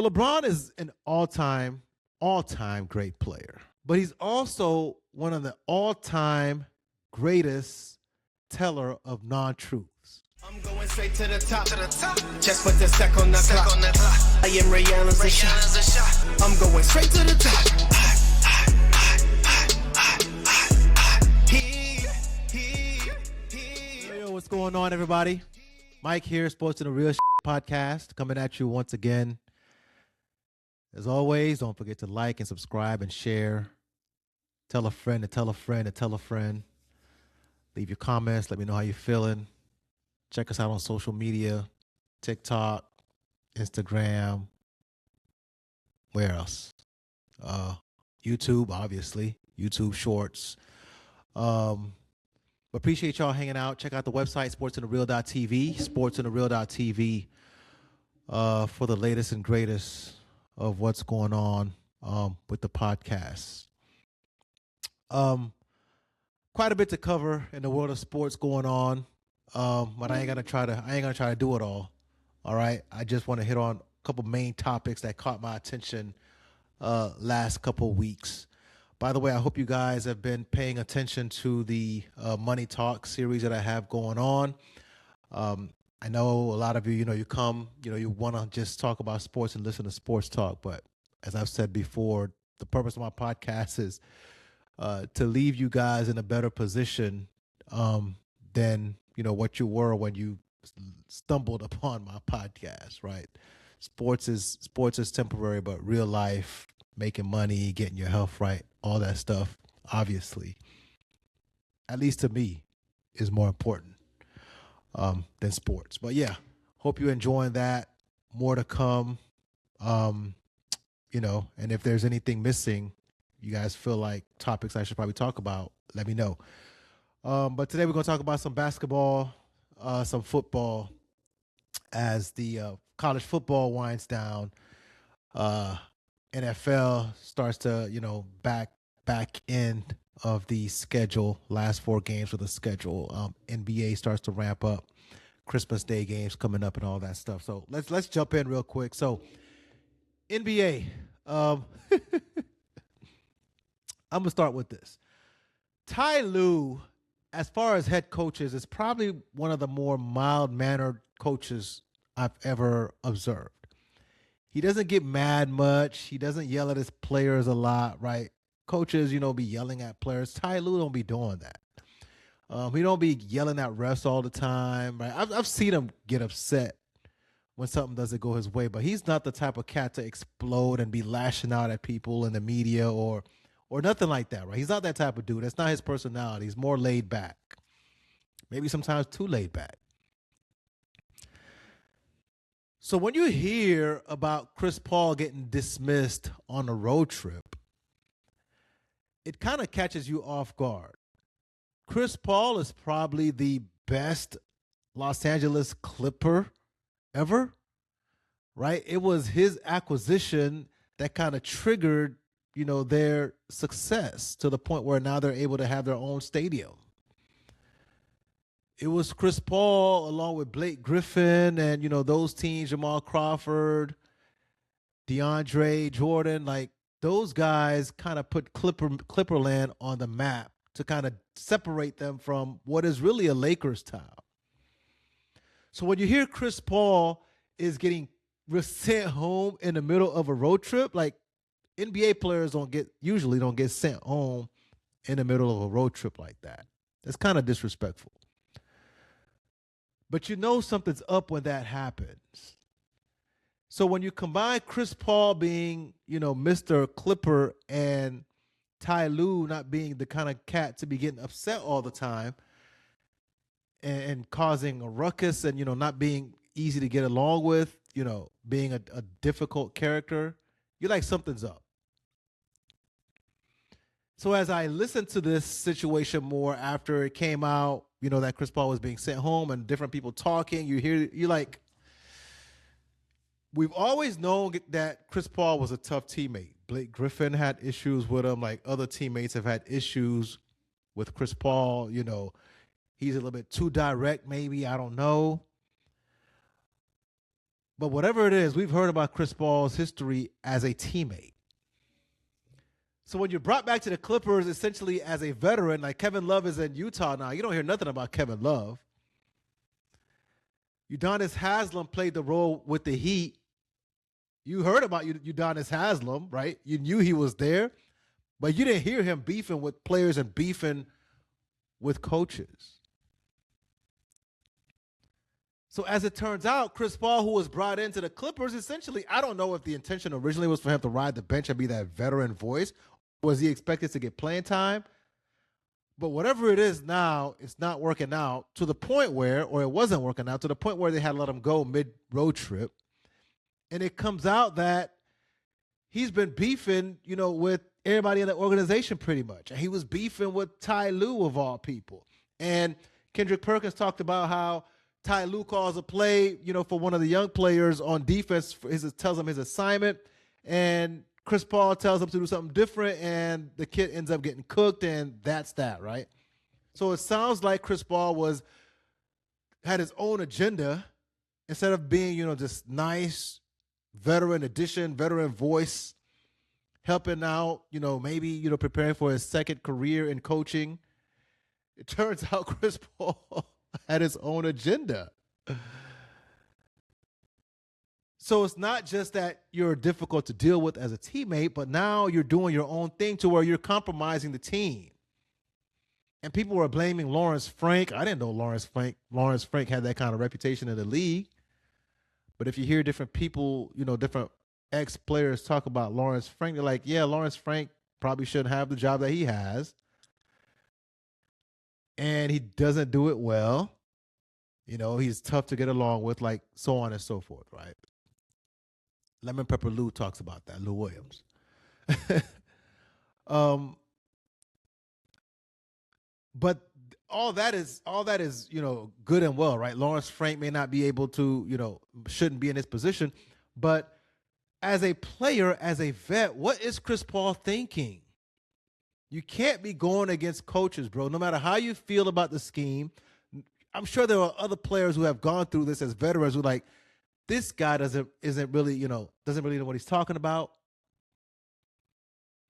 LeBron is an all-time great player, but he's also one of the all-time greatest teller of non-truths. I'm going straight to the top. Just put the stack on the clock. I am Ray Allen's a shot. I'm going straight to the top. Yo, what's going on, everybody? Mike here, Sports and the Real Podcast, coming at you once again. As always, don't forget to like and subscribe and share. Tell a friend to tell a friend to tell a friend. Leave your comments. Let me know how you're feeling. Check us out on social media, TikTok, Instagram. Where else? YouTube, obviously. YouTube Shorts. Appreciate y'all hanging out. Check out the website, sportsandthereal.tv, sportsandthereal.tv, for the latest and greatest of what's going on with the podcast. Quite a bit to cover in the world of sports going on, but I ain't gonna try to do it all. All right, I just want to hit on a couple main topics that caught my attention last couple weeks. By the way, I hope you guys have been paying attention to the Money Talk series that I have going on. I know a lot of you, you come, you want to just talk about sports and listen to sports talk. But as I've said before, the purpose of my podcast is to leave you guys in a better position than, what you were when you stumbled upon my podcast, right? Sports is temporary, but real life, making money, getting your health right, all that stuff, obviously, at least to me, is more important than sports. But yeah, hope you're enjoying that. More to come. And if there's anything missing, you guys feel like topics I should probably talk about, let me know. But today we're going to talk about some basketball, some football, as the college football winds down. NFL starts to, back end of the schedule, last 4 games of the schedule. NBA starts to ramp up, Christmas Day games coming up and all that stuff. So let's jump in real quick. So NBA, I'm gonna start with this. Tye Lue, as far as head coaches, is probably one of the more mild-mannered coaches I've ever observed. He doesn't get mad much. He doesn't yell at his players a lot, right? Coaches, be yelling at players. Tye Lue don't be doing that. He don't be yelling at refs all the time, right? I've seen him get upset when something doesn't go his way, but he's not the type of cat to explode and be lashing out at people in the media or nothing like that, right? He's not that type of dude. That's not his personality. He's more laid back. Maybe sometimes too laid back. So when you hear about Chris Paul getting dismissed on a road trip, it kind of catches you off guard. Chris Paul is probably the best Los Angeles Clipper ever, right? It was his acquisition that kind of triggered, their success to the point where now they're able to have their own stadium. It was Chris Paul along with Blake Griffin and, those teams, Jamal Crawford, DeAndre Jordan, like those guys kind of put Clipperland on the map to kind of separate them from what is really a Lakers town. So when you hear Chris Paul is getting sent home in the middle of a road trip, like NBA players usually don't get sent home in the middle of a road trip like that. That's kind of disrespectful. But something's up when that happens. So when you combine Chris Paul being, Mr. Clipper and Tye Lue not being the kind of cat to be getting upset all the time and causing a ruckus and, not being easy to get along with, being a difficult character, you're like, something's up. So as I listened to this situation more after it came out, that Chris Paul was being sent home and different people talking, you're like, we've always known that Chris Paul was a tough teammate. Blake Griffin had issues with him, like other teammates have had issues with Chris Paul. He's a little bit too direct, maybe, I don't know. But whatever it is, we've heard about Chris Paul's history as a teammate. So when you're brought back to the Clippers essentially as a veteran, like Kevin Love is in Utah now, you don't hear nothing about Kevin Love. Udonis Haslem played the role with the Heat. You heard about Udonis Haslem, right? You knew he was there, but you didn't hear him beefing with players and beefing with coaches. So as it turns out, Chris Paul, who was brought into the Clippers, essentially, I don't know if the intention originally was for him to ride the bench and be that veteran voice. Was he expected to get playing time? But whatever it is now, it's not working out to the point where, or it wasn't working out, to the point where they had to let him go mid-road trip. And it comes out that he's been beefing, with everybody in the organization pretty much. And he was beefing with Tye Lue, of all people. And Kendrick Perkins talked about how Tye Lue calls a play, for one of the young players on defense, tells him his assignment, and Chris Paul tells him to do something different, and the kid ends up getting cooked, and that's that, right? So it sounds like Chris Paul had his own agenda instead of being, this nice veteran addition, veteran voice, helping out, maybe, preparing for his second career in coaching. It turns out Chris Paul had his own agenda. So it's not just that you're difficult to deal with as a teammate, but now you're doing your own thing to where you're compromising the team. And people were blaming Lawrence Frank. I didn't know Lawrence Frank had that kind of reputation in the league. But if you hear different people, different ex-players talk about Lawrence Frank, they're like, yeah, Lawrence Frank probably shouldn't have the job that he has. And he doesn't do it well. He's tough to get along with, like so on and so forth, right? Lemon Pepper Lou talks about that, Lou Williams. But all that is, good and well, right? Lawrence Frank may not be able to, shouldn't be in this position. But as a player, as a vet, what is Chris Paul thinking? You can't be going against coaches, bro. No matter how you feel about the scheme, I'm sure there are other players who have gone through this as veterans who like, this guy doesn't really know what he's talking about.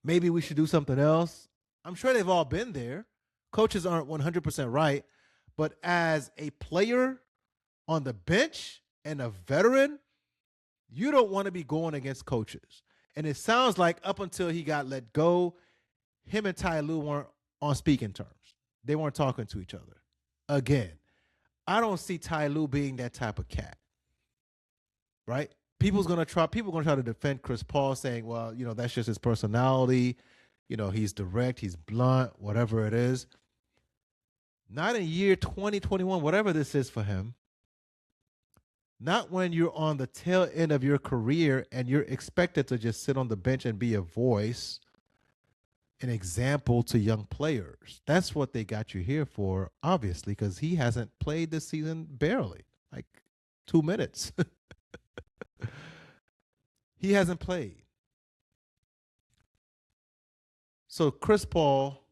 Maybe we should do something else. I'm sure they've all been there. Coaches aren't 100% right, but as a player on the bench and a veteran, you don't want to be going against coaches. And it sounds like up until he got let go, him and Tye Lue weren't on speaking terms. They weren't talking to each other. Again, I don't see Tye Lue being that type of cat. Right? People are gonna try to defend Chris Paul, saying, well, that's just his personality. He's direct, he's blunt, whatever it is. Not in year 2021, whatever this is for him. Not when you're on the tail end of your career and you're expected to just sit on the bench and be a voice, an example to young players. That's what they got you here for, obviously, because he hasn't played this season barely, like 2 minutes. He hasn't played. So Chris Paul,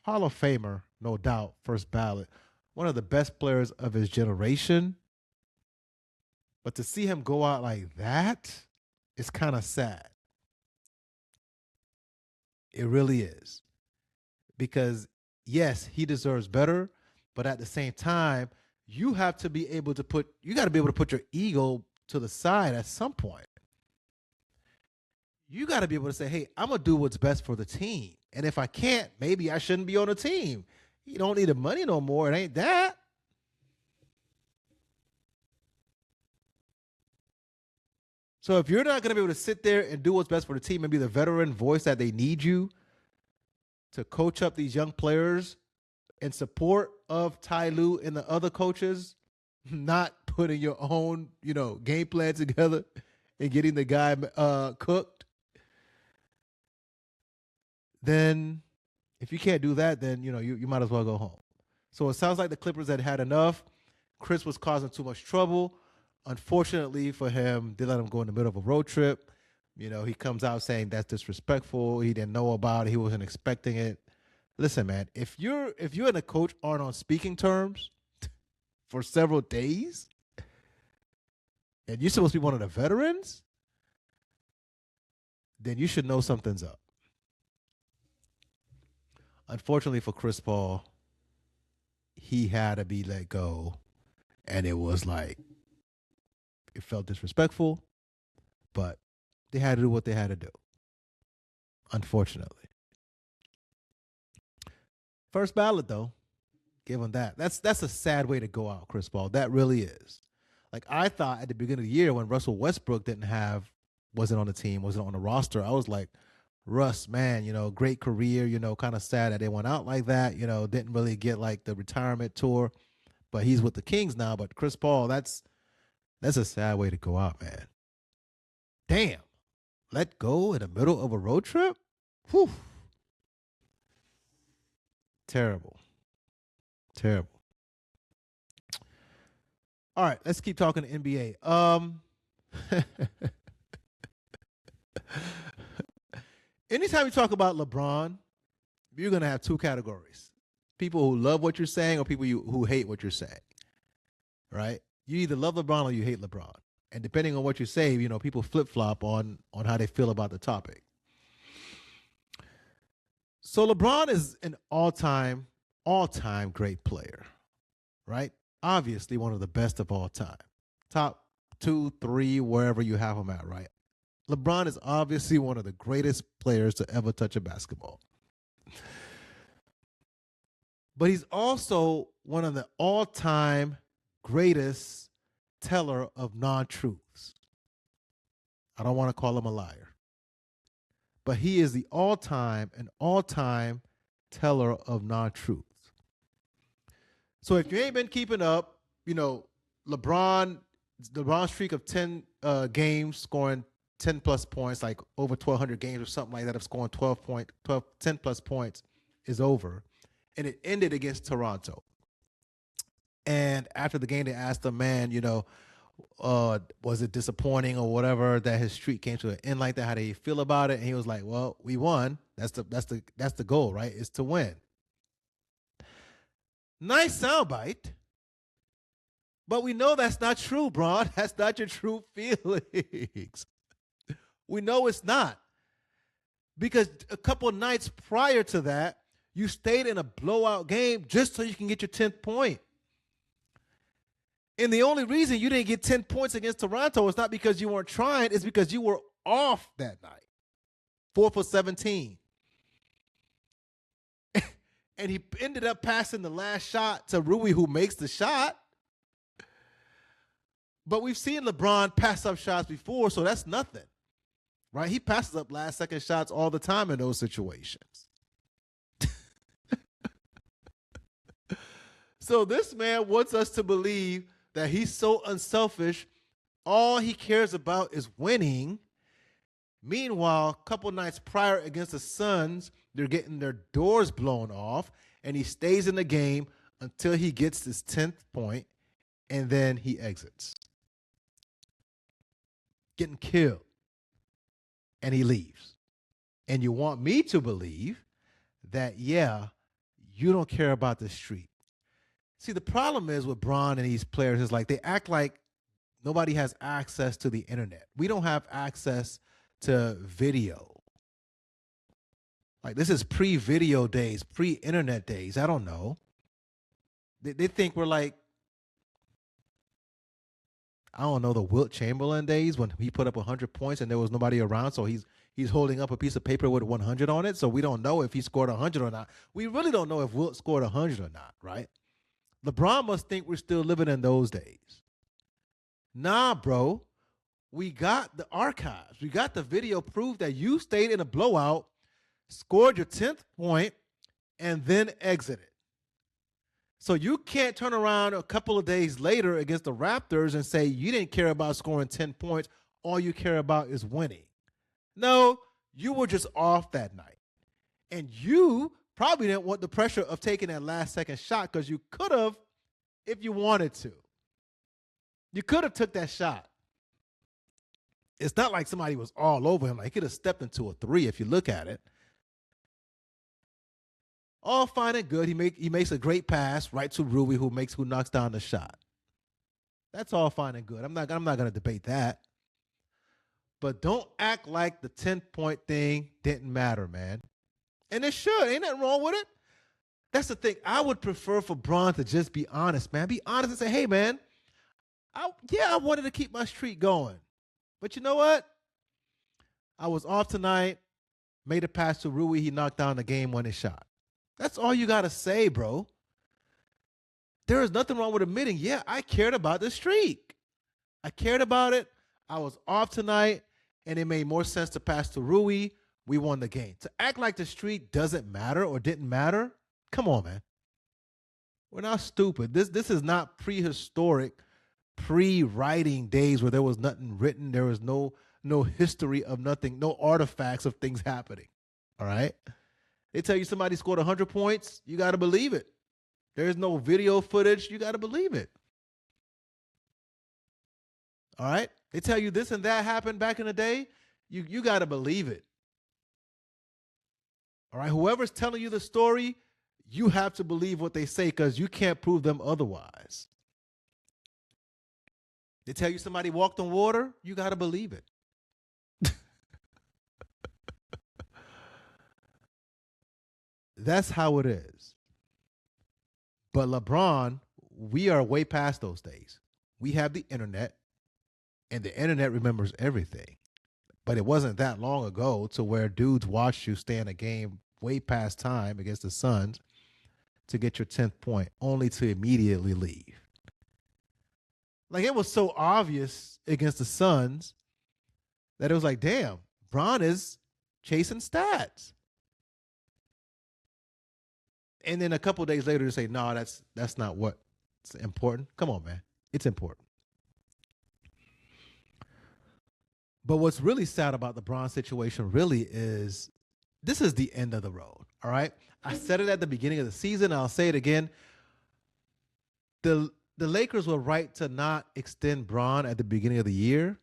Hall of Famer, no doubt, first ballot, one of the best players of his generation. But to see him go out like that is kind of sad. It really is. Because, yes, he deserves better, but at the same time, you have to be able to put your ego to the side at some point. You got to be able to say, hey, I'm going to do what's best for the team. And if I can't, maybe I shouldn't be on the team. You don't need the money no more. It ain't that. So if you're not going to be able to sit there and do what's best for the team and be the veteran voice that they need you to coach up these young players in support of Tye Lue and the other coaches, not putting your own, game plan together and getting the guy cooked, then if you can't do that, then, you might as well go home. So it sounds like the Clippers had enough. Chris was causing too much trouble. Unfortunately for him, they let him go in the middle of a road trip. He comes out saying that's disrespectful. He didn't know about it. He wasn't expecting it. Listen, man, if you and a coach aren't on speaking terms for several days, and you're supposed to be one of the veterans, then you should know something's up. Unfortunately for Chris Paul, he had to be let go, and it was like it felt disrespectful, but they had to do what they had to do. Unfortunately. First ballot, though, give him that. That's a sad way to go out, Chris Paul. That really is. Like, I thought at the beginning of the year when Russell Westbrook wasn't on the team, wasn't on the roster, I was like, Russ, man, great career, kind of sad that they went out like that, didn't really get like the retirement tour, but he's with the Kings now. But Chris Paul, that's a sad way to go out, man. Damn. Let go in the middle of a road trip? Whew. Terrible. Terrible. All right, let's keep talking to NBA. Anytime you talk about LeBron, you're going to have two categories. People who love what you're saying or people who hate what you're saying, right? You either love LeBron or you hate LeBron. And depending on what you say, people flip-flop on how they feel about the topic. So LeBron is an all-time great player, right? Obviously one of the best of all time. Top 2, 3, wherever you have him at, right? LeBron is obviously one of the greatest players to ever touch a basketball. But he's also one of the all-time greatest teller of non-truths. I don't want to call him a liar. But he is an all-time teller of non-truths. So if you ain't been keeping up, LeBron's streak of 10 games scoring 10 plus points, like over 1,200 games or something like that, of scoring 10 plus points is over. And it ended against Toronto. And after the game, they asked him, man, was it disappointing or whatever that his streak came to an end like that? How do you feel about it? And he was like, well, we won. That's the goal, right? Is to win. Nice soundbite. But we know that's not true, Bron. That's not your true feelings. We know it's not. Because a couple nights prior to that, you stayed in a blowout game just so you can get your 10th point. And the only reason you didn't get 10 points against Toronto is not because you weren't trying, it's because you were off that night. 4 for 17. And he ended up passing the last shot to Rui, who makes the shot. But we've seen LeBron pass up shots before, so that's nothing. Right? He passes up last-second shots all the time in those situations. So this man wants us to believe that he's so unselfish, all he cares about is winning. Meanwhile, a couple nights prior against the Suns, they're getting their doors blown off, and he stays in the game until he gets his 10th point, and then he exits. Getting killed. And he leaves. And you want me to believe that, yeah, you don't care about the street. See, the problem is with Bron and these players is like they act like nobody has access to the internet. We don't have access to video. Like, this is pre-video days, pre-internet days. I don't know. They think we're like, I don't know, the Wilt Chamberlain days when he put up 100 points and there was nobody around, so he's holding up a piece of paper with 100 on it, so we don't know if he scored 100 or not. We really don't know if Wilt scored 100 or not, right? LeBron must think we're still living in those days. Nah, bro. We got the archives. We got the video proof that you stayed in a blowout, scored your 10th point, and then exited. So you can't turn around a couple of days later against the Raptors and say you didn't care about scoring 10 points. All you care about is winning. No, you were just off that night. And you probably didn't want the pressure of taking that last-second shot because you could have if you wanted to. You could have took that shot. It's not like somebody was all over him. Like, he could have stepped into a three if you look at it. All fine and good. He makes a great pass right to Rui, who knocks down the shot. That's all fine and good. I'm not going to debate that. But don't act like the 10-point thing didn't matter, man. And it should. Ain't nothing wrong with it. That's the thing. I would prefer for Bron to just be honest, man. Be honest and say, hey, man, I wanted to keep my streak going. But you know what? I was off tonight, made a pass to Rui. He knocked down the game-winning shot. That's all you got to say, bro. There is nothing wrong with admitting, yeah, I cared about the streak. I cared about it. I was off tonight, and it made more sense to pass to Rui. We won the game. To act like the streak doesn't matter or didn't matter, come on, man. We're not stupid. This is not prehistoric, pre-writing days where there was nothing written. There was no history of nothing, no artifacts of things happening. All right? They tell you somebody scored 100 points, you got to believe it. There's no video footage, you got to believe it. All right? They tell you this and that happened back in the day, you got to believe it. All right? Whoever's telling you the story, you have to believe what they say because you can't prove them otherwise. They tell you somebody walked on water, you got to believe it. That's how it is. But LeBron, we are way past those days. We have the internet, and the internet remembers everything. But it wasn't that long ago to where dudes watched you stay in a game way past time against the Suns to get your 10th point, only to immediately leave. Like, it was so obvious against the Suns that it was like, damn, Bron is chasing stats. And then a couple of days later to say, no, that's not what's important. Come on, man. It's important. But what's really sad about the Bron situation really is this is the end of the road, all right? I said it at the beginning of the season. I'll say it again. The Lakers were right to not extend Bron at the beginning of the year,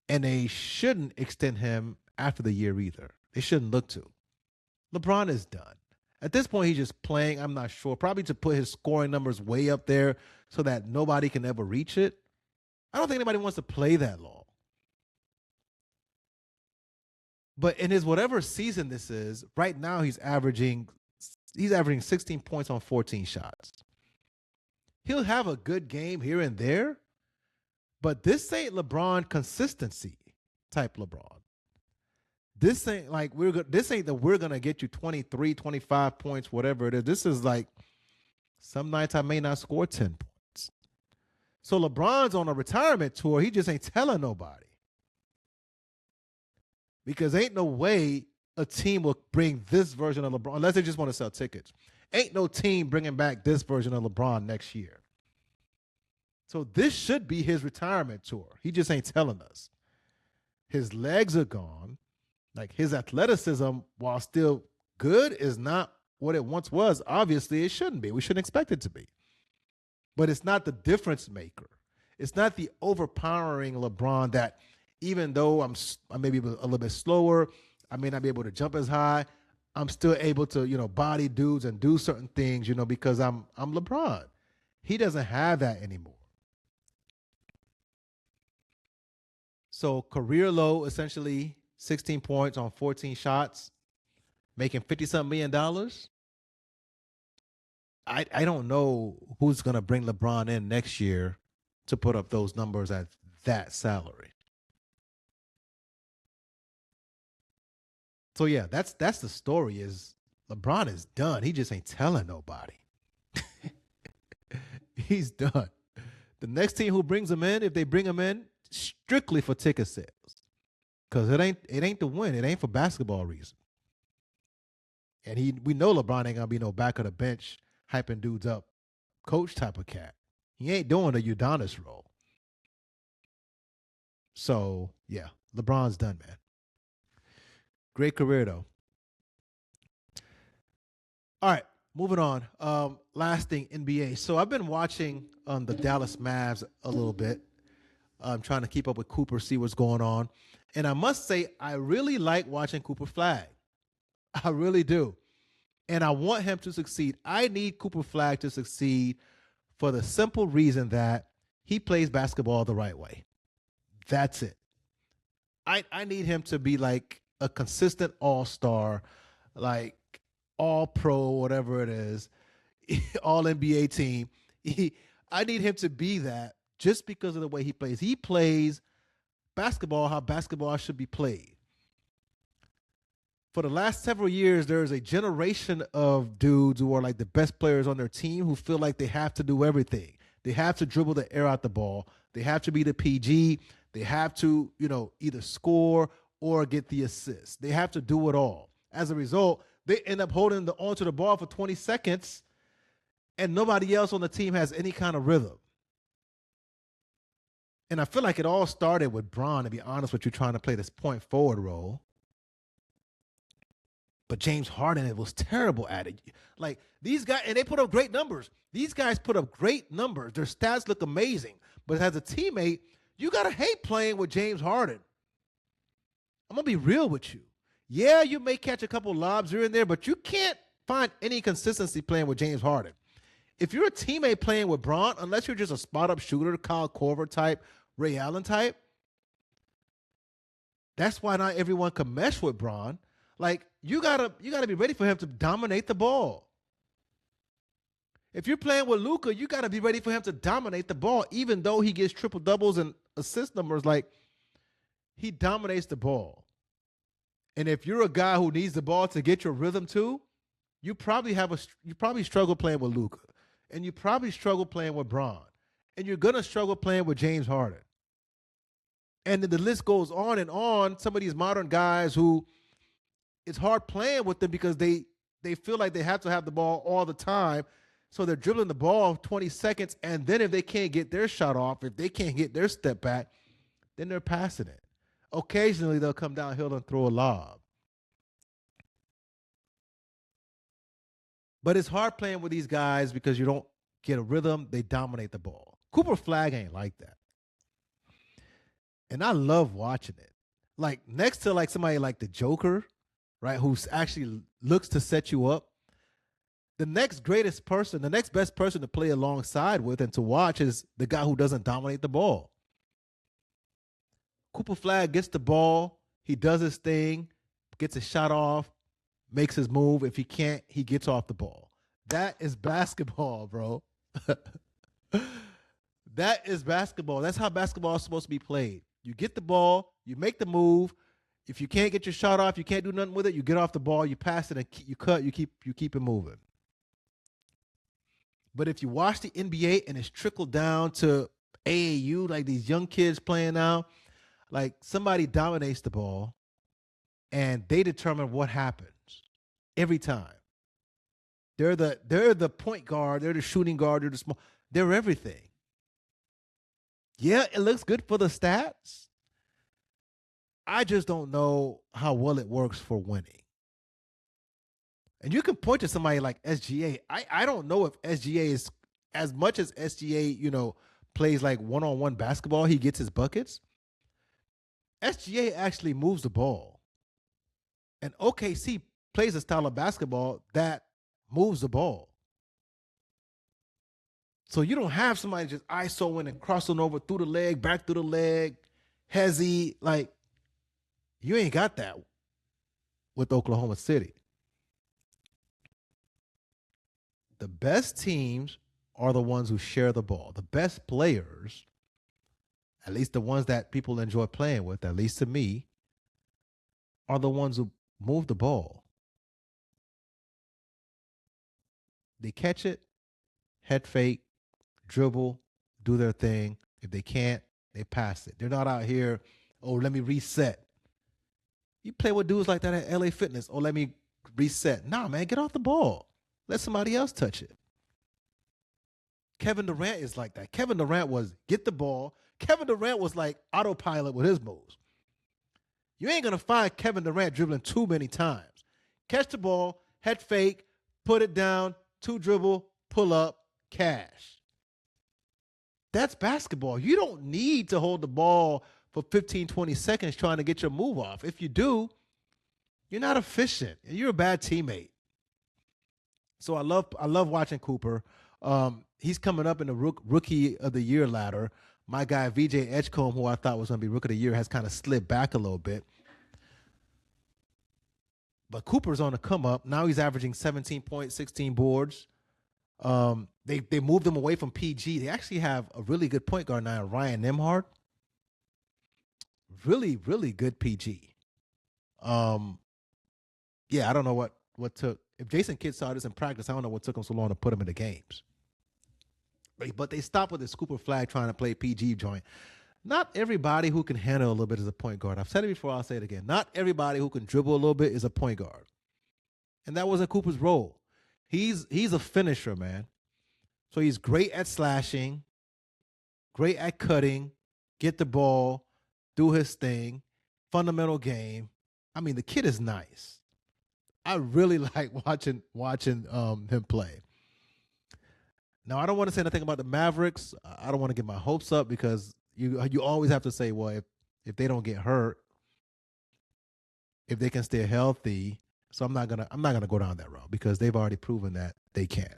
and they shouldn't extend him after the year either. They shouldn't look to. LeBron is done. At this point, he's just playing, I'm not sure, probably to put his scoring numbers way up there so that nobody can ever reach it. I don't think anybody wants to play that long. But in his whatever season this is, right now he's averaging 16 points on 14 shots. He'll have a good game here and there, but this ain't LeBron consistency type LeBron. This ain't like this ain't that we're going to get you 23, 25 points, whatever it is. This is like some nights I may not score 10 points. So LeBron's on a retirement tour. He just ain't telling nobody. Because ain't no way a team will bring this version of LeBron, unless they just want to sell tickets. Ain't no team bringing back this version of LeBron next year. So this should be his retirement tour. He just ain't telling us. His legs are gone. Like, his athleticism, while still good, is not what it once was. Obviously, it shouldn't be. We shouldn't expect it to be. But it's not the difference maker. It's not the overpowering LeBron that even though I may be a little bit slower, I may not be able to jump as high, I'm still able to, body dudes and do certain things, because I'm LeBron. He doesn't have that anymore. So career low, essentially 16 points on 14 shots, making $50-something million. I don't know who's going to bring LeBron in next year to put up those numbers at that salary. So, yeah, that's the story is LeBron is done. He just ain't telling nobody. He's done. The next team who brings him in, if they bring him in, strictly for ticket sales. Because it ain't to win. It ain't for basketball reasons. And we know LeBron ain't going to be no back of the bench hyping dudes up coach type of cat. He ain't doing the Udonis role. So, yeah, LeBron's done, man. Great career, though. All right, moving on. Last thing, NBA. So I've been watching the Dallas Mavs a little bit. I'm trying to keep up with Cooper, see what's going on. And I must say, I really like watching Cooper Flag. I really do. And I want him to succeed. I need Cooper Flag to succeed for the simple reason that he plays basketball the right way. That's it. I need him to be like a consistent all-star, like all-pro, whatever it is, all NBA team. I need him to be that just because of the way he plays. He plays basketball how basketball should be played. For the last several years, there is a generation of dudes who are like the best players on their team who feel like they have to do everything. They have to dribble the air out the ball. They have to be the PG. They have to, either score or get the assist. They have to do it all. As a result, they end up holding onto the ball for 20 seconds, and nobody else on the team has any kind of rhythm. And I feel like it all started with Bron, to be honest with you, trying to play this point forward role. But James Harden, it was terrible at it. Like, these guys, and they put up great numbers. These guys put up great numbers. Their stats look amazing. But as a teammate, you got to hate playing with James Harden. I'm going to be real with you. Yeah, you may catch a couple lobs here and there, but you can't find any consistency playing with James Harden. If you're a teammate playing with Bron, unless you're just a spot-up shooter, Kyle Korver type, Ray Allen type, that's why not everyone can mesh with Bron. Like, you gotta be ready for him to dominate the ball. If you're playing with Luka, you gotta be ready for him to dominate the ball, even though he gets triple doubles and assist numbers. Like, he dominates the ball. And if you're a guy who needs the ball to get your rhythm too, you probably struggle playing with Luka, and you probably struggle playing with Bron, and you're gonna struggle playing with James Harden. And then the list goes on and on. Some of these modern guys who it's hard playing with them because they feel like they have to have the ball all the time. So they're dribbling the ball 20 seconds, and then if they can't get their shot off, if they can't get their step back, then they're passing it. Occasionally, they'll come downhill and throw a lob. But it's hard playing with these guys because you don't get a rhythm. They dominate the ball. Cooper Flagg ain't like that. And I love watching it. Like, next to like somebody like the Joker, right, who actually looks to set you up, the next best person to play alongside with and to watch is the guy who doesn't dominate the ball. Cooper Flagg gets the ball, he does his thing, gets a shot off, makes his move. If he can't, he gets off the ball. That is basketball, bro. That is basketball. That's how basketball is supposed to be played. You get the ball, you make the move. If you can't get your shot off, you can't do nothing with it, you get off the ball, you pass it, and you cut, you keep it moving. But if you watch the NBA and it's trickled down to AAU, like these young kids playing now, like somebody dominates the ball and they determine what happens every time. They're the point guard, they're the shooting guard, they're everything. Yeah, it looks good for the stats. I just don't know how well it works for winning. And you can point to somebody like SGA. I don't know if SGA is, as much as SGA, plays like one-on-one basketball, he gets his buckets. SGA actually moves the ball. And OKC plays a style of basketball that moves the ball. So you don't have somebody just ISOing and crossing over through the leg, back through the leg, hezzy. Like, you ain't got that with Oklahoma City. The best teams are the ones who share the ball. The best players, at least the ones that people enjoy playing with, at least to me, are the ones who move the ball. They catch it, head fake, dribble, do their thing. If they can't, they pass it. They're not out here, oh, let me reset. You play with dudes like that at LA Fitness. Oh, let me reset. Nah, man, get off the ball. Let somebody else touch it. Kevin Durant is like that. Kevin Durant was get the ball. Kevin Durant was like autopilot with his moves. You ain't going to find Kevin Durant dribbling too many times. Catch the ball, head fake, put it down, two dribble, pull up, cash. That's basketball. You don't need to hold the ball for 15, 20 seconds trying to get your move off. If you do, you're not efficient and you're a bad teammate. So I love watching Cooper. he's coming up in the rookie of the year ladder. My guy VJ Edgecombe, who I thought was going to be rookie of the year, has kind of slid back a little bit. But Cooper's on the come up. Now he's averaging 17 points, 16 boards. They moved him away from PG. They actually have a really good point guard now, Ryan Nembhard. Really, really good PG. Yeah, I don't know what took. If Jason Kidd saw this in practice, I don't know what took him so long to put him in the games. But they stopped with this Cooper Flag trying to play PG joint. Not everybody who can handle a little bit is a point guard. I've said it before, I'll say it again. Not everybody who can dribble a little bit is a point guard. And that wasn't Cooper's role. He's a finisher, man. So he's great at slashing, great at cutting, get the ball, do his thing, fundamental game. I mean, the kid is nice. I really like watching him play. Now, I don't want to say anything about the Mavericks. I don't want to get my hopes up because you always have to say, well, if they don't get hurt, if they can stay healthy. So I'm not gonna go down that road because they've already proven that they can.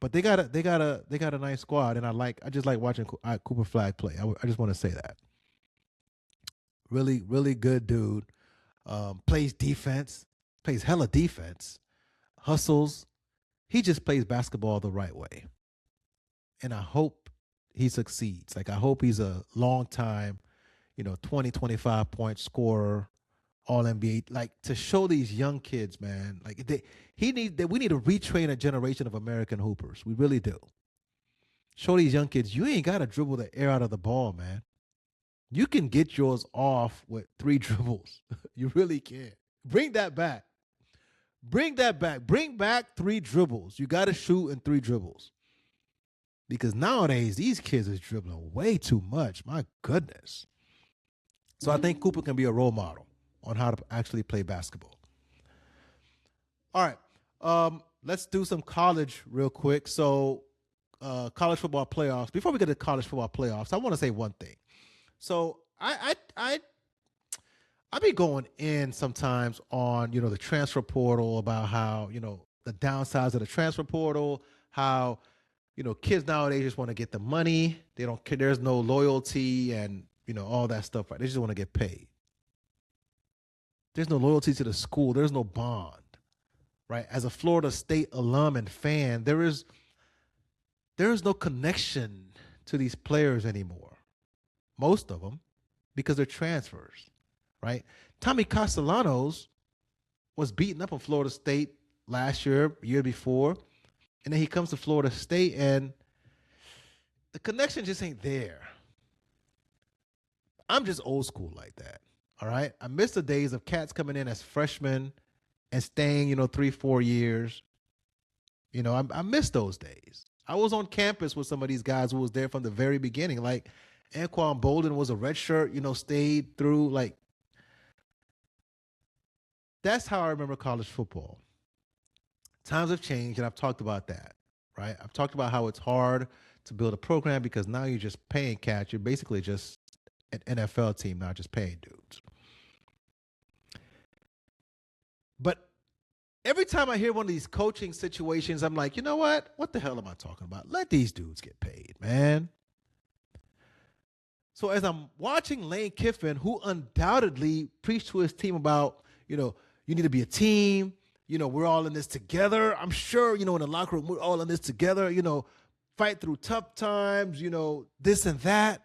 But they got a nice squad, and I just like watching Cooper Flag play. I just want to say that. Really, really good dude. Plays defense, plays hella defense, hustles. He just plays basketball the right way. And I hope he succeeds. Like, I hope he's a long time, 20, 25 point scorer, all NBA. Like, to show these young kids, man, like we need to retrain a generation of American hoopers. We really do. Show these young kids, you ain't got to dribble the air out of the ball, man. You can get yours off with 3 dribbles. You really can. Bring that back. Bring that back. Bring back 3 dribbles. You got to shoot in 3 dribbles. Because nowadays, these kids is dribbling way too much. My goodness. So I think Cooper can be a role model on how to actually play basketball. All right. Let's do some college real quick. So college football playoffs. Before we get to college football playoffs, I want to say one thing. So I be going in sometimes on, the transfer portal about how, the downsides of the transfer portal, how, kids nowadays just want to get the money. They don't care. There's no loyalty and, all that stuff. Right? They just want to get paid. There's no loyalty to the school. There's no bond, right? As a Florida State alum and fan, there is no connection to these players anymore. Most of them, because they're transfers. Right? Tommy Castellanos was beaten up in Florida State last year before, and then he comes to Florida State, and the connection just ain't there. I'm just old school like that, all right? I miss the days of cats coming in as freshmen and staying, 3-4 years. I miss those days. I was on campus with some of these guys who was there from the very beginning, like Anquan Bolden was a redshirt, stayed through, like, that's how I remember college football. Times have changed, and I've talked about that, right? I've talked about how it's hard to build a program because now you're just paying cats. You're basically just an NFL team now, just paying dudes. But every time I hear one of these coaching situations, I'm like, you know what? What the hell am I talking about? Let these dudes get paid, man. So as I'm watching Lane Kiffin, who undoubtedly preached to his team about, you need to be a team. We're all in this together. I'm sure, in the locker room, we're all in this together, fight through tough times, this and that.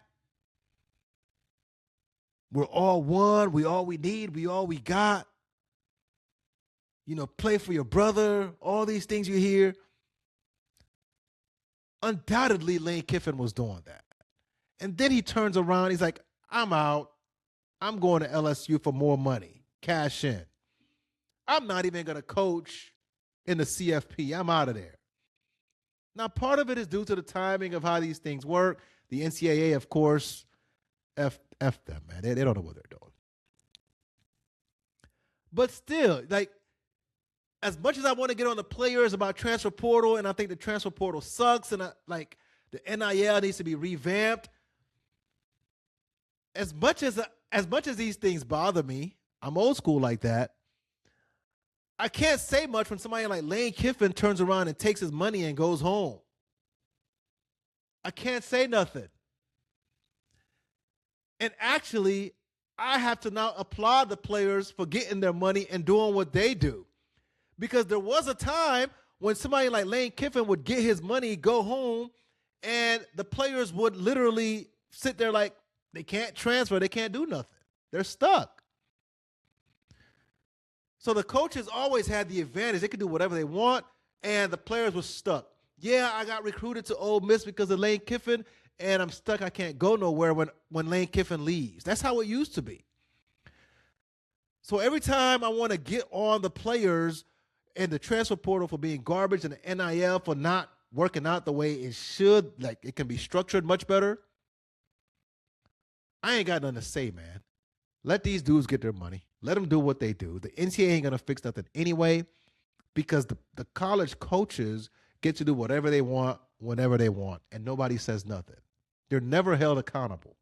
We're all one. We all we need. We all we got. Play for your brother. All these things you hear. Undoubtedly, Lane Kiffin was doing that. And then he turns around. He's like, I'm out. I'm going to LSU for more money. Cash in. I'm not even going to coach in the CFP. I'm out of there. Now, part of it is due to the timing of how these things work. The NCAA, of course, F them, man. They don't know what they're doing. But still, like, as much as I want to get on the players about transfer portal, and I think the transfer portal sucks, and the NIL needs to be revamped, as much as these things bother me, I'm old school like that. I can't say much when somebody like Lane Kiffin turns around and takes his money and goes home. I can't say nothing. And actually, I have to now applaud the players for getting their money and doing what they do. Because there was a time when somebody like Lane Kiffin would get his money, go home, and the players would literally sit there like they can't transfer, they can't do nothing. They're stuck. So the coaches always had the advantage. They could do whatever they want, and the players were stuck. Yeah, I got recruited to Ole Miss because of Lane Kiffin, and I'm stuck. I can't go nowhere when Lane Kiffin leaves. That's how it used to be. So every time I want to get on the players and the transfer portal for being garbage and the NIL for not working out the way it should, like it can be structured much better, I ain't got nothing to say, man. Let these dudes get their money. Let them do what they do. The NCAA ain't going to fix nothing anyway because the college coaches get to do whatever they want, whenever they want, and nobody says nothing. They're never held accountable.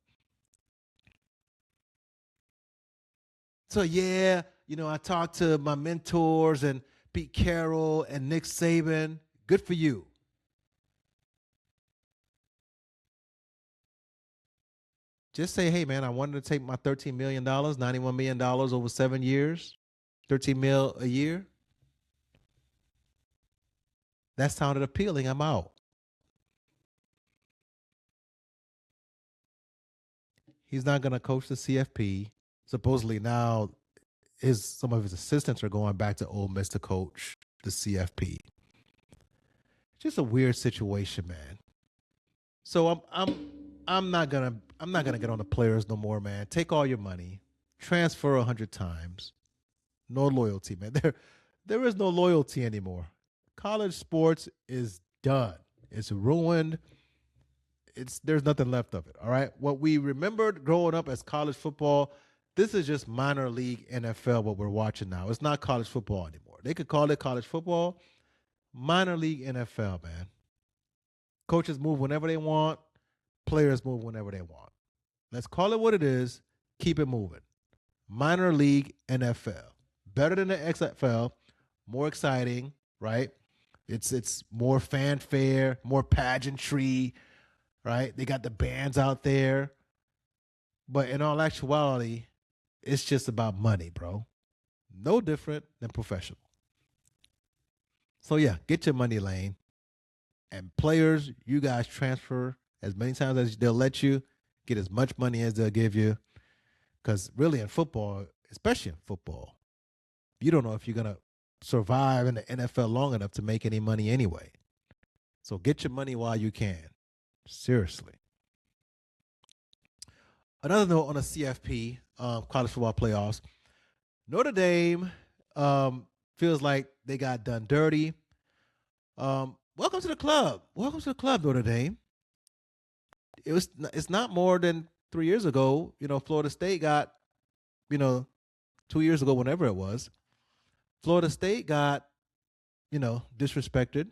So, yeah, I talked to my mentors and Pete Carroll and Nick Saban. Good for you. Just say, hey, man, I wanted to take my $13 million, $91 million over 7 years, $13 million a year. That sounded appealing. I'm out. He's not going to coach the CFP. Supposedly now some of his assistants are going back to Ole Miss to coach the CFP. Just a weird situation, man. So I'm not gonna get on the players no more, man. Take all your money, transfer 100 times. No loyalty, man. There is no loyalty anymore. College sports is done. It's ruined. There's nothing left of it. All right. What we remembered growing up as college football, this is just minor league NFL. What we're watching now, it's not college football anymore. They could call it college football. Minor league NFL, man. Coaches move whenever they want. Players move whenever they want. Let's call it what it is. Keep it moving. Minor league NFL. Better than the XFL. More exciting, right? It's more fanfare, more pageantry, right? They got the bands out there. But in all actuality, it's just about money, bro. No different than professional. So, yeah, get your money, Lane. And players, you guys transfer as many times as they'll let you, get as much money as they'll give you. Because really in football, especially in football, you don't know if you're going to survive in the NFL long enough to make any money anyway. So get your money while you can. Seriously. Another note on the CFP, college football playoffs. Notre Dame feels like they got done dirty. Welcome to the club. Welcome to the club, Notre Dame. It's not more than 3 years ago. Florida State got, 2 years ago, whenever it was. Florida State got, disrespected.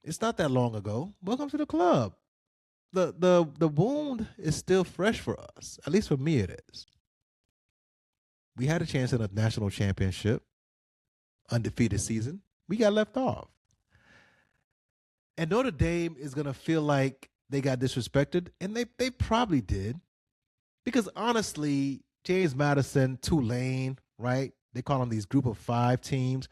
It's not that long ago. Welcome to the club. The wound is still fresh for us. At least for me, it is. We had a chance at a national championship, undefeated season. We got left off. And Notre Dame is going to feel like they got disrespected, and they probably did. Because honestly, James Madison, Tulane, right? They call them these group of 5 teams.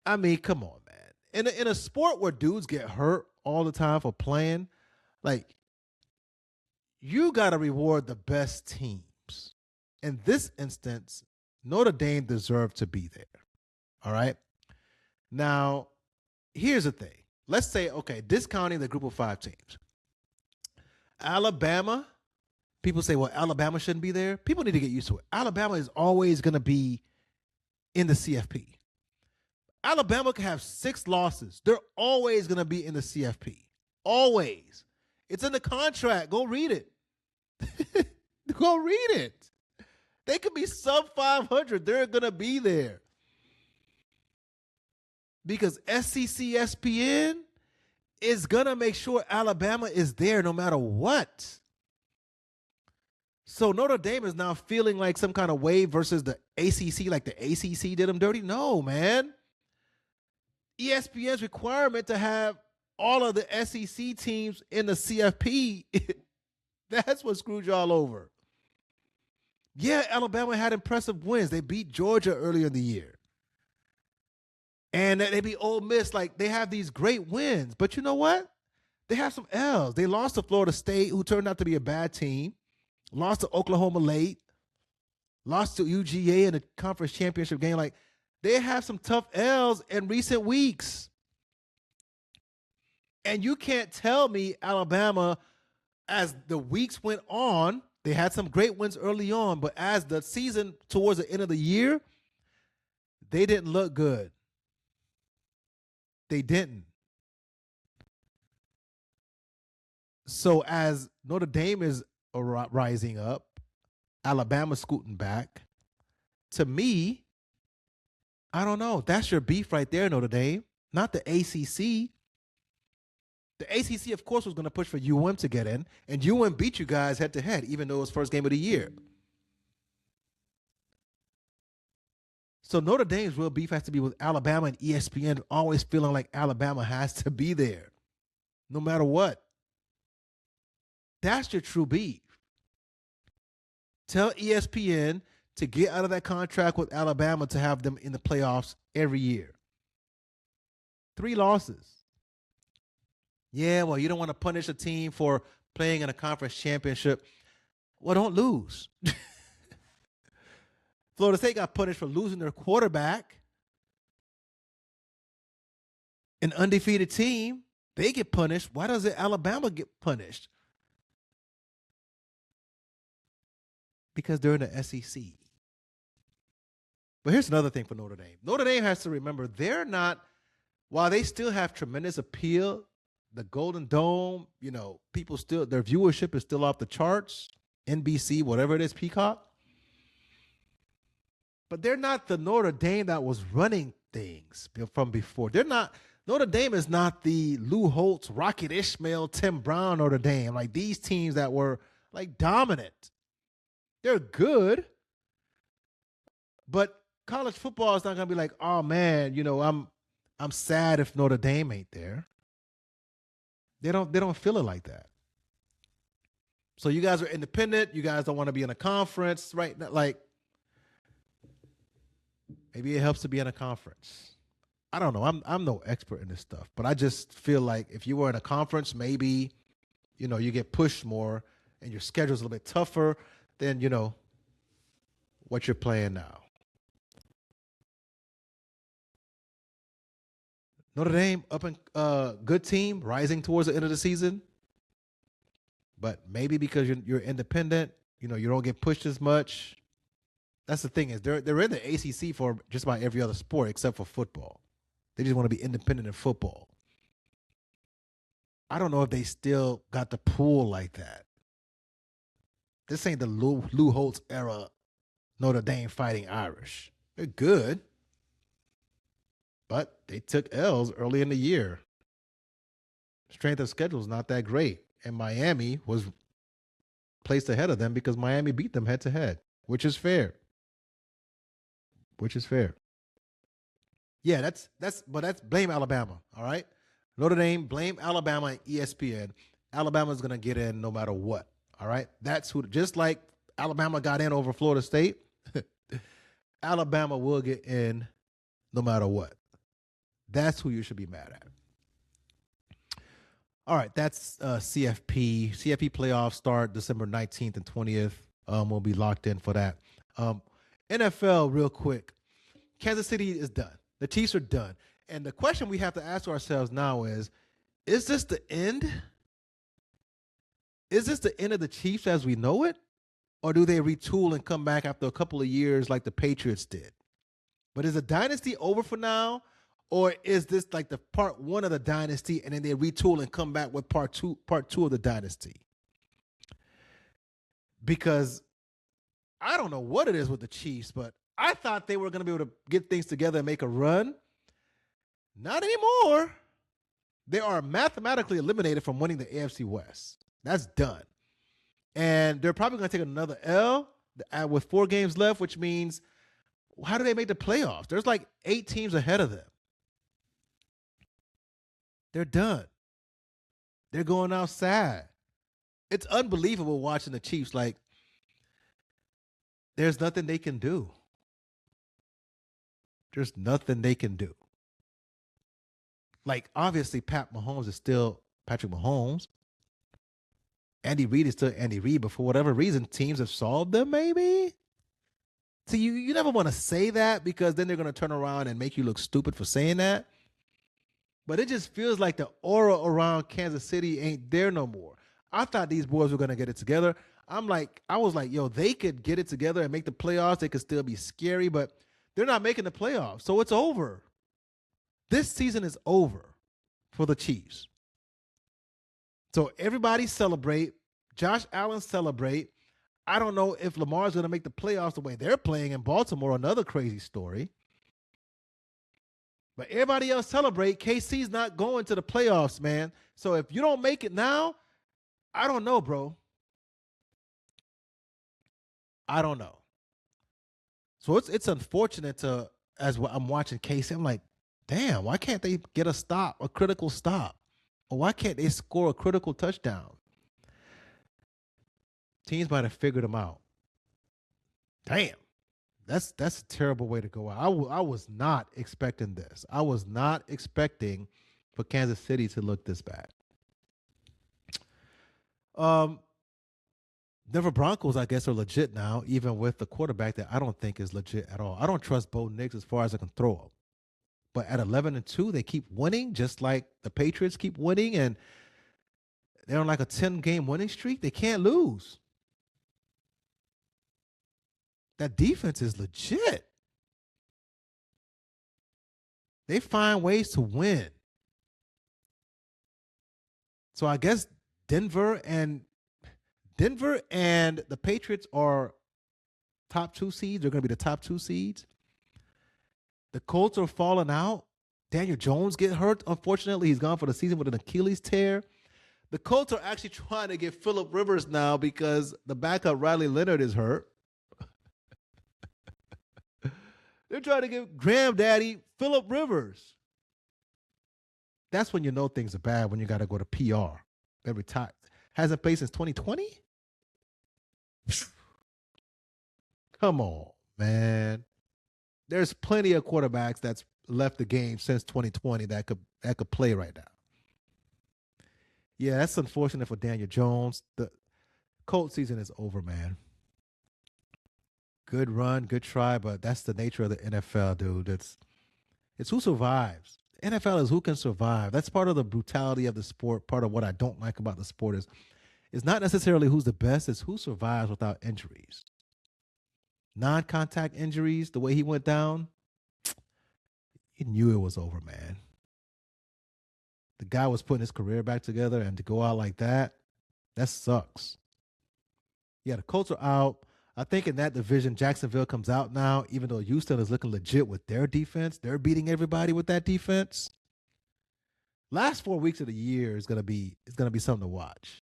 I mean, come on, man. In a sport where dudes get hurt all the time for playing, like, you got to reward the best teams. In this instance, Notre Dame deserved to be there. All right? Now, here's the thing. Let's say, okay, discounting the group of 5 teams. Alabama, people say, well, Alabama shouldn't be there. People need to get used to it. Alabama is always going to be in the CFP. Alabama can have 6 losses. They're always going to be in the CFP. Always. It's in the contract. Go read it. Go read it. They could be sub 500. They're going to be there. Because SEC ESPN is going to make sure Alabama is there no matter what. So Notre Dame is now feeling like some kind of wave versus the ACC, like the ACC did them dirty. No, man. ESPN's requirement to have all of the SEC teams in the CFP. That's what screwed y'all over. Yeah, Alabama had impressive wins. They beat Georgia earlier in the year. And they beat Ole Miss. Like, they have these great wins. But you know what? They have some L's. They lost to Florida State, who turned out to be a bad team. Lost to Oklahoma late. Lost to UGA in the conference championship game. Like, they have some tough L's in recent weeks. And you can't tell me Alabama, as the weeks went on, they had some great wins early on, but as the season towards the end of the year, they didn't look good. They didn't. So as Notre Dame is rising up, Alabama scooting back, to me, I don't know. That's your beef right there, Notre Dame, not the ACC. The ACC, of course, was going to push for UM to get in, and UM beat you guys head-to-head, even though it was first game of the year. So Notre Dame's real beef has to be with Alabama and ESPN, always feeling like Alabama has to be there, no matter what. That's your true beef. Tell ESPN to get out of that contract with Alabama to have them in the playoffs every year. 3 losses. Yeah, well, you don't want to punish a team for playing in a conference championship. Well, don't lose. Florida State got punished for losing their quarterback. An undefeated team, they get punished. Why doesn't Alabama get punished? Because they're in the SEC. But here's another thing for Notre Dame. Notre Dame has to remember they're not, while they still have tremendous appeal, the Golden Dome, people still, their viewership is still off the charts. NBC, whatever it is, Peacock. But they're not the Notre Dame that was running things from before. Notre Dame is not the Lou Holtz, Rocket Ishmael, Tim Brown Notre Dame. Like these teams that were like dominant. They're good. But college football is not going to be like, oh man, I'm sad if Notre Dame ain't there. They don't feel it like that. So you guys are independent. You guys don't want to be in a conference, right? Like, maybe it helps to be in a conference. I don't know. I'm no expert in this stuff, but I just feel like if you were in a conference, maybe, you get pushed more and your schedule's a little bit tougher than, what you're playing now. Notre Dame, up and good team, rising towards the end of the season. But maybe because you're independent, you don't get pushed as much. That's the thing is they're in the ACC for just about every other sport except for football. They just want to be independent in football. I don't know if they still got the pool like that. This ain't the Lou Holtz era Notre Dame Fighting Irish. They're good. But they took L's early in the year. Strength of schedule is not that great. And Miami was placed ahead of them because Miami beat them head-to-head, which is fair. Yeah, that's blame Alabama, all right? Notre Dame, blame Alabama and ESPN. Alabama's going to get in no matter what, all right? That's who, just like Alabama got in over Florida State, Alabama will get in no matter what. That's who you should be mad at. All right, that's CFP. CFP playoffs start December 19th and 20th. We'll be locked in for that. NFL, real quick. Kansas City is done. The Chiefs are done. And the question we have to ask ourselves now is this the end? Is this the end of the Chiefs as we know it? Or do they retool and come back after a couple of years like the Patriots did? But is the dynasty over for now? Or is this like the part 1 of the dynasty and then they retool and come back with part two of the dynasty? Because I don't know what it is with the Chiefs, but I thought they were going to be able to get things together and make a run. Not anymore. They are mathematically eliminated from winning the AFC West. That's done. And they're probably going to take another L with 4 games left, which means how do they make the playoffs? There's like 8 teams ahead of them. They're done. They're going out sad. It's unbelievable watching the Chiefs. Like, there's nothing they can do. There's nothing they can do. Like, obviously, Pat Mahomes is still Patrick Mahomes. Andy Reid is still Andy Reid, but for whatever reason, teams have solved them, maybe? See, you never want to say that because then they're going to turn around and make you look stupid for saying that. But it just feels like the aura around Kansas City ain't there no more. I thought these boys were going to get it together. I was like, yo, they could get it together and make the playoffs. They could still be scary, but they're not making the playoffs. So it's over. This season is over for the Chiefs. So everybody celebrate. Josh Allen celebrate. I don't know if Lamar's going to make the playoffs the way they're playing in Baltimore. Another crazy story. But everybody else celebrate. KC's not going to the playoffs, man. So if you don't make it now, I don't know, bro. I don't know. So it's unfortunate to, as I'm watching KC, I'm like, damn, why can't they get a stop, a critical stop? Or why can't they score a critical touchdown? Teams might have figured them out. Damn. That's a terrible way to go out. I was not expecting this. I was not expecting for Kansas City to look this bad. Denver Broncos, I guess, are legit now, even with the quarterback that I don't think is legit at all. I don't trust Bo Nix as far as I can throw him. But at 11-2, they keep winning, just like the Patriots keep winning, and they're on like a 10-game winning streak. They can't lose. That defense is legit. They find ways to win. So I guess Denver and the Patriots are top 2 seeds. They're going to be the top 2 seeds. The Colts are falling out. Daniel Jones get hurt. Unfortunately, he's gone for the season with an Achilles tear. The Colts are actually trying to get Phillip Rivers now because the backup Riley Leonard is hurt. They're trying to get Granddaddy Phillip Rivers. That's when you know things are bad, when you got to go to PR. They retired. Hasn't played since 2020? Come on, man. There's plenty of quarterbacks that's left the game since 2020 that could play right now. Yeah, that's unfortunate for Daniel Jones. The Colts season is over, man. Good run, good try, but that's the nature of the NFL, dude. It's who survives. The NFL is who can survive. That's part of the brutality of the sport. Part of what I don't like about the sport is it's not necessarily who's the best, it's who survives without injuries. Non-contact injuries, the way he went down, he knew it was over, man. The guy was putting his career back together, and to go out like that sucks. Yeah, the Colts are out. I think in that division, Jacksonville comes out now, even though Houston is looking legit with their defense. They're beating everybody with that defense. Last 4 weeks of the year is gonna be something to watch.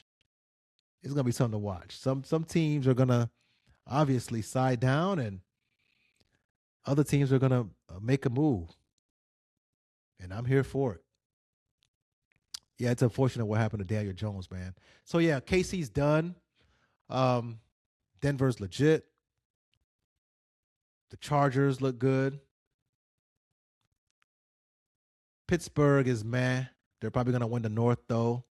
It's gonna be something to watch. Some teams are gonna obviously side down, and other teams are gonna make a move. And I'm here for it. Yeah, it's unfortunate what happened to Daniel Jones, man. So yeah, KC's done. Denver's legit. The Chargers look good. Pittsburgh is meh. They're probably going to win the North, though.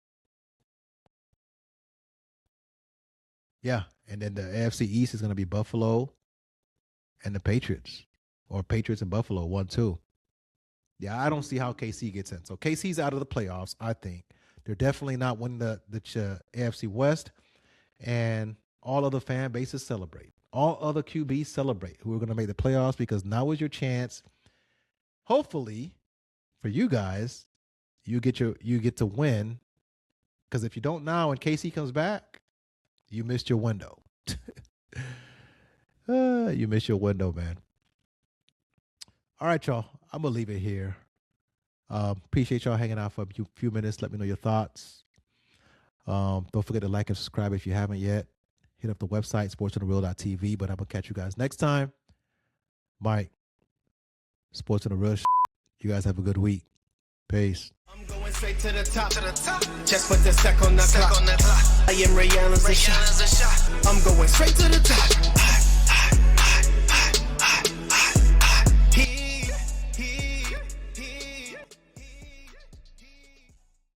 Yeah, and then the AFC East is going to be Buffalo and the Patriots. Or Patriots and Buffalo, 1-2. Yeah, I don't see how KC gets in. So KC's out of the playoffs, I think. They're definitely not winning the AFC West. And all other fan bases celebrate. All other QBs celebrate who are going to make the playoffs, because now is your chance. Hopefully, for you guys, you get to win. Because if you don't now and KC comes back, you missed your window. You missed your window, man. All right, y'all. I'm going to leave it here. Appreciate y'all hanging out for a few minutes. Let me know your thoughts. Don't forget to like and subscribe if you haven't yet. Hit up the website, sportsonthereal.tv. But I'm going to catch you guys next time. Mike, Sports on the Real. You guys have a good week. Peace. straight to the top. Just put the sec on the clock. I am Ray Allen's a shot. I'm going straight to the top.